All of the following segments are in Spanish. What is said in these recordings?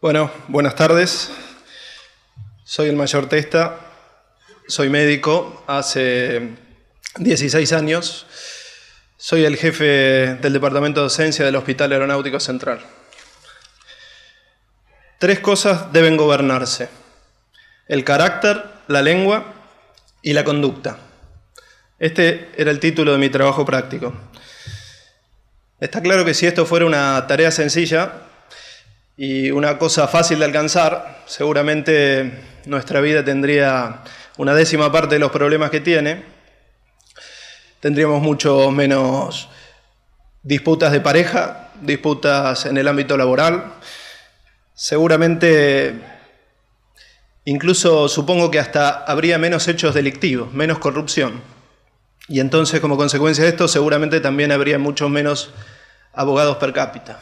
Bueno, buenas tardes. Soy el Mayor Testa, soy médico hace 16 años. Soy el jefe del Departamento de Docencia del Hospital Aeronáutico Central. 3 cosas deben gobernarse: el carácter, la lengua y la conducta. Este era el título de mi trabajo práctico. Está claro que si esto fuera una tarea sencilla y una cosa fácil de alcanzar, seguramente nuestra vida tendría una 10ª parte de los problemas que tiene. Tendríamos mucho menos disputas de pareja, disputas en el ámbito laboral. Seguramente, incluso supongo que hasta habría menos hechos delictivos, menos corrupción. Y entonces, como consecuencia de esto, seguramente también habría muchos menos abogados per cápita.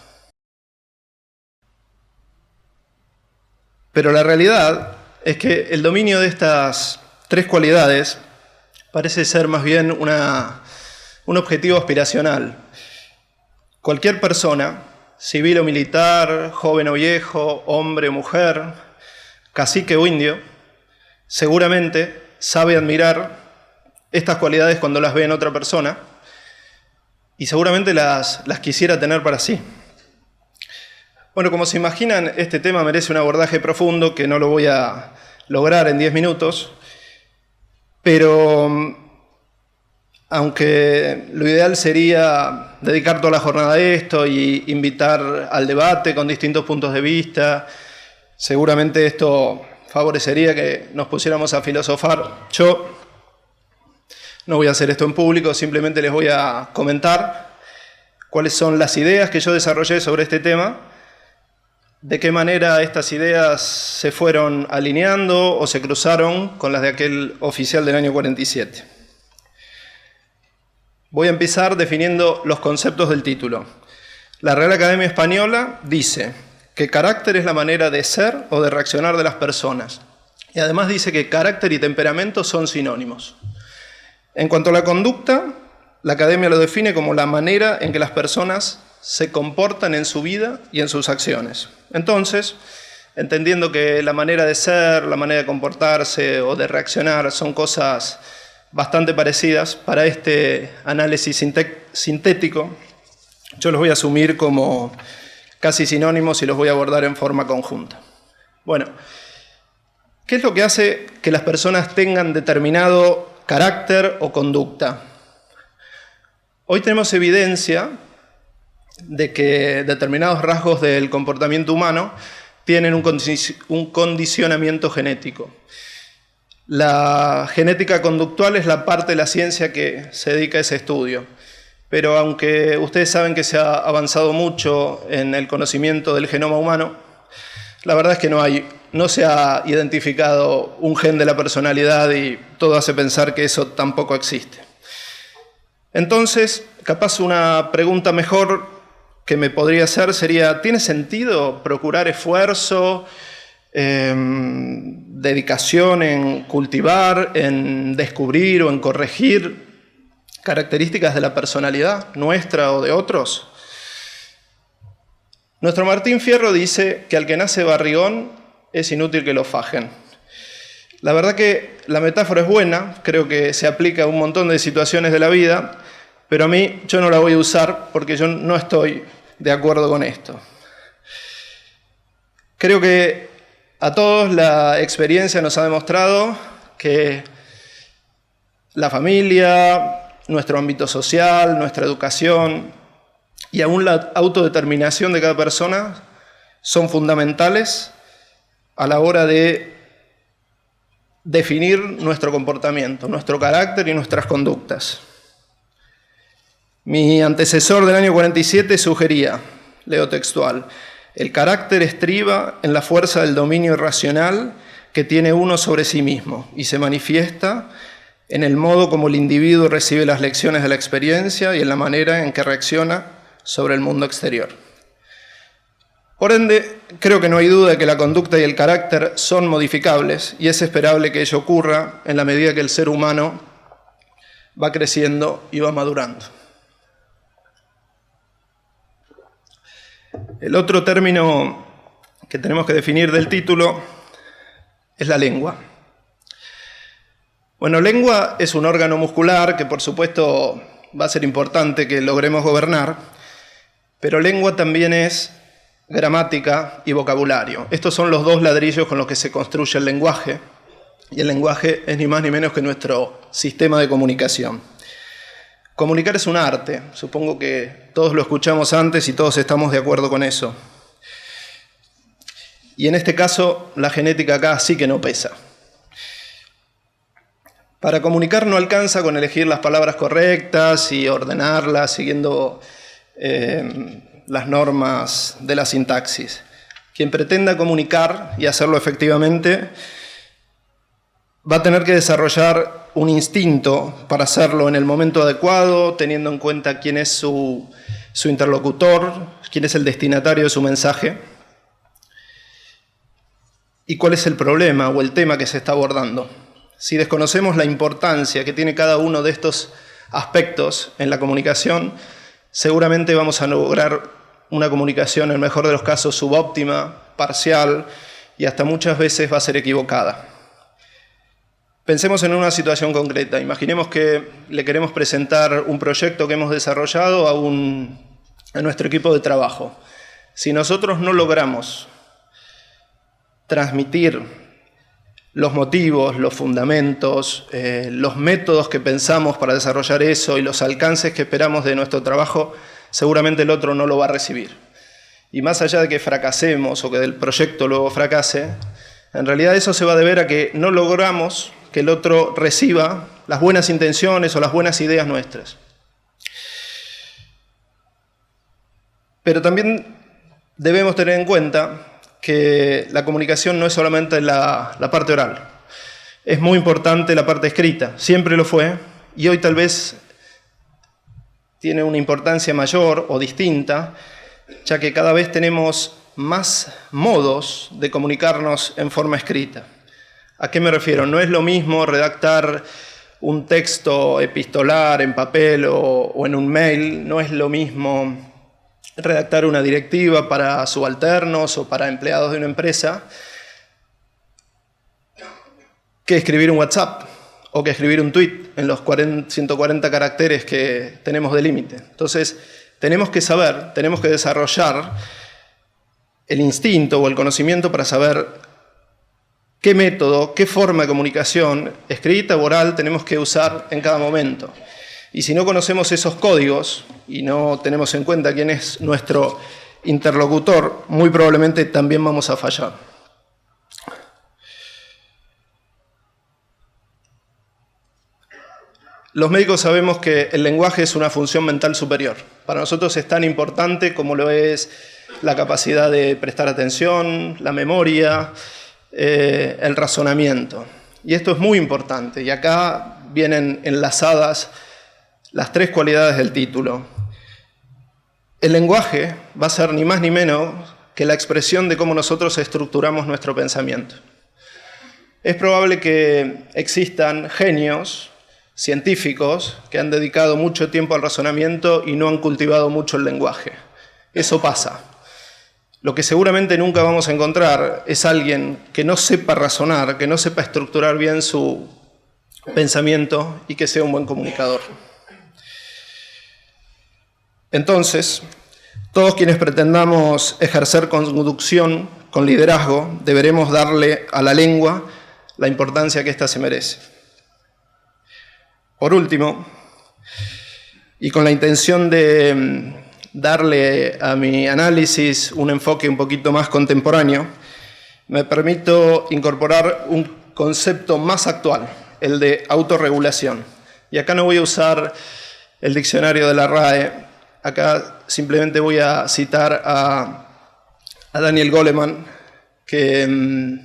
Pero la realidad es que el dominio de estas 3 cualidades parece ser más bien un objetivo aspiracional. Cualquier persona, civil o militar, joven o viejo, hombre o mujer, cacique o indio, seguramente sabe admirar estas cualidades cuando las ve en otra persona y seguramente las quisiera tener para sí. Bueno, como se imaginan, este tema merece un abordaje profundo que no lo voy a lograr en 10 minutos, pero aunque lo ideal sería dedicar toda la jornada a esto y invitar al debate con distintos puntos de vista, seguramente esto favorecería que nos pusiéramos a filosofar. Yo no voy a hacer esto en público, simplemente les voy a comentar cuáles son las ideas que yo desarrollé sobre este tema, de qué manera estas ideas se fueron alineando o se cruzaron con las de aquel oficial del año 47. Voy a empezar definiendo los conceptos del título. La Real Academia Española dice que carácter es la manera de ser o de reaccionar de las personas. Y además dice que carácter y temperamento son sinónimos. En cuanto a la conducta, la Academia lo define como la manera en que las personas se comportan en su vida y en sus acciones. Entonces, entendiendo que la manera de ser, la manera de comportarse o de reaccionar son cosas bastante parecidas, para este análisis sintético, yo los voy a asumir como casi sinónimos y los voy a abordar en forma conjunta. Bueno, ¿qué es lo que hace que las personas tengan determinado carácter o conducta? Hoy tenemos evidencia de que determinados rasgos del comportamiento humano tienen un condicionamiento genético. La genética conductual es la parte de la ciencia que se dedica a ese estudio. Pero aunque ustedes saben que se ha avanzado mucho en el conocimiento del genoma humano, la verdad es que no se ha identificado un gen de la personalidad y todo hace pensar que eso tampoco existe. Entonces, capaz una pregunta mejor que me podría hacer sería: ¿tiene sentido procurar esfuerzo, dedicación en cultivar, en descubrir o en corregir características de la personalidad nuestra o de otros? Nuestro Martín Fierro dice que al que nace barrigón es inútil que lo fajen. La verdad que la metáfora es buena, creo que se aplica a un montón de situaciones de la vida, pero a mí yo no la voy a usar porque yo no estoy de acuerdo con esto. Creo que a todos la experiencia nos ha demostrado que la familia, nuestro ámbito social, nuestra educación y aún la autodeterminación de cada persona son fundamentales a la hora de definir nuestro comportamiento, nuestro carácter y nuestras conductas. Mi antecesor del año 47 sugería, leo textual: el carácter estriba en la fuerza del dominio irracional que tiene uno sobre sí mismo y se manifiesta en el modo como el individuo recibe las lecciones de la experiencia y en la manera en que reacciona sobre el mundo exterior. Por ende, creo que no hay duda de que la conducta y el carácter son modificables y es esperable que ello ocurra en la medida que el ser humano va creciendo y va madurando. El otro término que tenemos que definir del título es la lengua. Bueno, lengua es un órgano muscular que por supuesto va a ser importante que logremos gobernar, pero lengua también es gramática y vocabulario. Estos son los dos ladrillos con los que se construye el lenguaje, y el lenguaje es ni más ni menos que nuestro sistema de comunicación. Comunicar es un arte, supongo que todos lo escuchamos antes y todos estamos de acuerdo con eso. Y en este caso, la genética acá sí que no pesa. Para comunicar no alcanza con elegir las palabras correctas y ordenarlas siguiendo las normas de la sintaxis. Quien pretenda comunicar y hacerlo efectivamente va a tener que desarrollar un instinto para hacerlo en el momento adecuado, teniendo en cuenta quién es su interlocutor, quién es el destinatario de su mensaje y cuál es el problema o el tema que se está abordando. Si desconocemos la importancia que tiene cada uno de estos aspectos en la comunicación, seguramente vamos a lograr una comunicación, en el mejor de los casos, subóptima, parcial y hasta muchas veces va a ser equivocada. Pensemos en una situación concreta. Imaginemos que le queremos presentar un proyecto que hemos desarrollado a nuestro equipo de trabajo. Si nosotros no logramos transmitir los motivos, los fundamentos, los métodos que pensamos para desarrollar eso y los alcances que esperamos de nuestro trabajo, seguramente el otro no lo va a recibir. Y más allá de que fracasemos o que el proyecto luego fracase, en realidad eso se va a deber a que no logramos que el otro reciba las buenas intenciones o las buenas ideas nuestras. Pero también debemos tener en cuenta que la comunicación no es solamente la parte oral. Es muy importante la parte escrita, siempre lo fue, y hoy tal vez tiene una importancia mayor o distinta, ya que cada vez tenemos más modos de comunicarnos en forma escrita. ¿A qué me refiero? No es lo mismo redactar un texto epistolar en papel o en un mail, no es lo mismo redactar una directiva para subalternos o para empleados de una empresa que escribir un WhatsApp o que escribir un tweet en los 140 caracteres que tenemos de límite. Entonces, tenemos que saber, tenemos que desarrollar el instinto o el conocimiento para saber qué método, qué forma de comunicación, escrita o oral, tenemos que usar en cada momento. Y si no conocemos esos códigos y no tenemos en cuenta quién es nuestro interlocutor, muy probablemente también vamos a fallar. Los médicos sabemos que el lenguaje es una función mental superior. Para nosotros es tan importante como lo es la capacidad de prestar atención, la memoria, el razonamiento. Y esto es muy importante. Y acá vienen enlazadas las tres cualidades del título. El lenguaje va a ser ni más ni menos que la expresión de cómo nosotros estructuramos nuestro pensamiento. Es probable que existan genios científicos que han dedicado mucho tiempo al razonamiento y no han cultivado mucho el lenguaje. Eso pasa. Lo que seguramente nunca vamos a encontrar es alguien que no sepa razonar, que no sepa estructurar bien su pensamiento y que sea un buen comunicador. Entonces, todos quienes pretendamos ejercer conducción con liderazgo, deberemos darle a la lengua la importancia que ésta se merece. Por último, y con la intención de darle a mi análisis un enfoque un poquito más contemporáneo, me permito incorporar un concepto más actual, el de autorregulación. Y acá no voy a usar el diccionario de la RAE, acá simplemente voy a citar a Daniel Goleman, que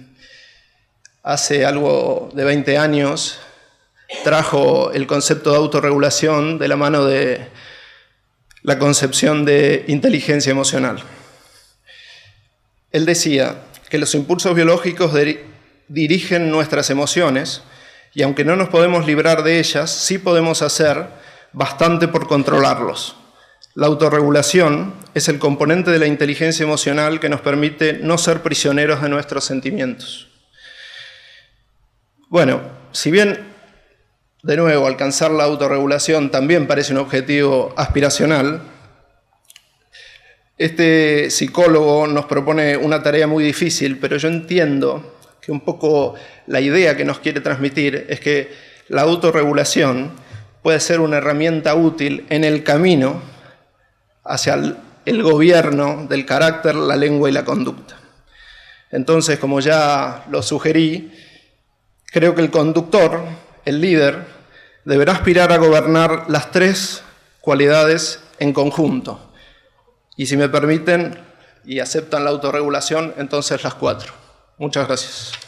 hace algo de 20 años trajo el concepto de autorregulación de la mano de la concepción de inteligencia emocional. Él decía que los impulsos biológicos dirigen nuestras emociones y aunque no nos podemos librar de ellas, sí podemos hacer bastante por controlarlos. La autorregulación es el componente de la inteligencia emocional que nos permite no ser prisioneros de nuestros sentimientos. Bueno, si bien, de nuevo, alcanzar la autorregulación también parece un objetivo aspiracional, este psicólogo nos propone una tarea muy difícil, pero yo entiendo que un poco la idea que nos quiere transmitir es que la autorregulación puede ser una herramienta útil en el camino hacia el gobierno del carácter, la lengua y la conducta. Entonces, como ya lo sugerí, creo que el conductor, el líder, deberá aspirar a gobernar las tres cualidades en conjunto. Y si me permiten y aceptan la autorregulación, entonces las cuatro. Muchas gracias.